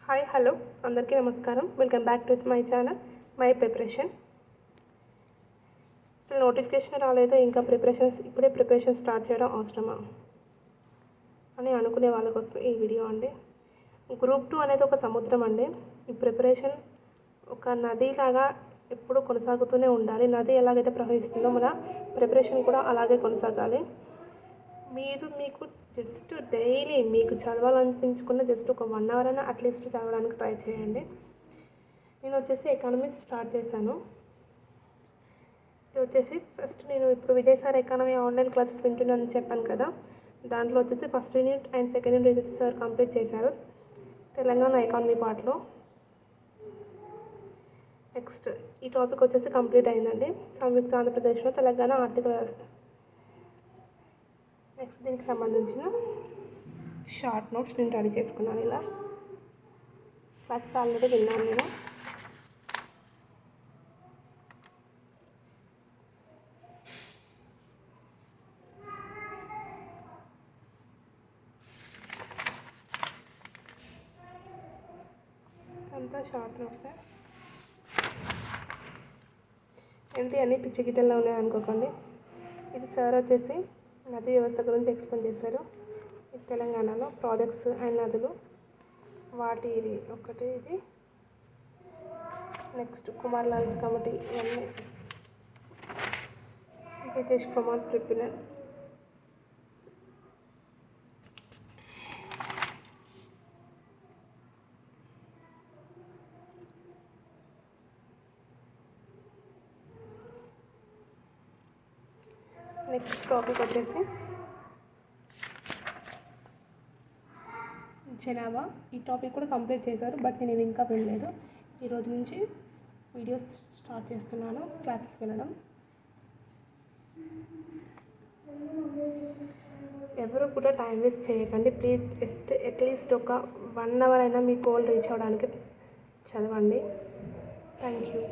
Hi hello అందరికీ నమస్కారం. Welcome back to my channel my preparation. అసలు నోటిఫికేషన్ రాలేదు, ఇంకా ఇప్పుడే ప్రిపరేషన్ స్టార్ట్ చేయడం అవసరమా అని అనుకునే వాళ్ళ కోసం ఈ వీడియో అండి. గ్రూప్ 2 అనేది ఒక సముద్రం అండి. ఈ ప్రిపరేషన్ ఒక నదిలాగా ఎప్పుడూ కొనసాగుతూనే ఉండాలి. నది ఎలాగైతే ప్రవహిస్తుందో మన ప్రిపరేషన్ కూడా అలాగే కొనసాగాలి. మీకు జస్ట్ డైలీ మీకు చదవాలనిపించుకున్న జస్ట్ ఒక 1 అవర్ అయినా అట్లీస్ట్ చదవడానికి ట్రై చేయండి. నేను వచ్చేసి ఎకానమీస్ స్టార్ట్ చేశాను. ఇది వచ్చేసి ఫస్ట్ నేను ఇప్పుడు Vijay sir economy online classes వింటున్నానని చెప్పాను కదా, దాంట్లో వచ్చేసి first unit and second unit వచ్చేసి సార్ కంప్లీట్ చేశారు తెలంగాణ ఎకానమీ పార్ట్లో. నెక్స్ట్ ఈ టాపిక్ వచ్చేసి కంప్లీట్ అయిందండి, సంయుక్త ఆంధ్రప్రదేశ్లో తెలంగాణ ఆర్థిక వ్యవస్థ. నెక్స్ట్ దీనికి సంబంధించిన షార్ట్ నోట్స్ నేను రెడీ చేసుకున్నాను. ఇలా క్లాసెస్ ఆల్రెడీ విన్నాను నేను. అంతా షార్ట్ నోట్సే ఏంటి అన్నీ పిచ్చి గీతల్లో ఉన్నాయి అనుకోకండి. ఇది సార్ వచ్చేసి నదీ వ్యవస్థ గురించి ఎక్స్ప్లెయిన్ చేశారు. తెలంగాణలో ప్రాజెక్ట్స్ అండ్ నదులు వాటి ఇది ఒకటి. ఇది నెక్స్ట్ కుమార్ లాల్ కమిటీ, ఇవన్నీ Hitesh Kumar tribunal. Next topic వచ్చేసి జనాభా. ఈ టాపిక్ కూడా కంప్లీట్ చేశారు, బట్ నేను ఇంకా వినలేదు. ఈరోజు నుంచి వీడియోస్ స్టార్ట్ చేస్తున్నాను, క్లాసెస్ వినడం. ఎవరు కూడా టైం వేస్ట్ చేయకండి ప్లీజ్. అట్లీస్ట్ ఒక 1 అవర్ అయినా మీ గోల్ రీచ్ అవ్వడానికి చదవండి. Thank you.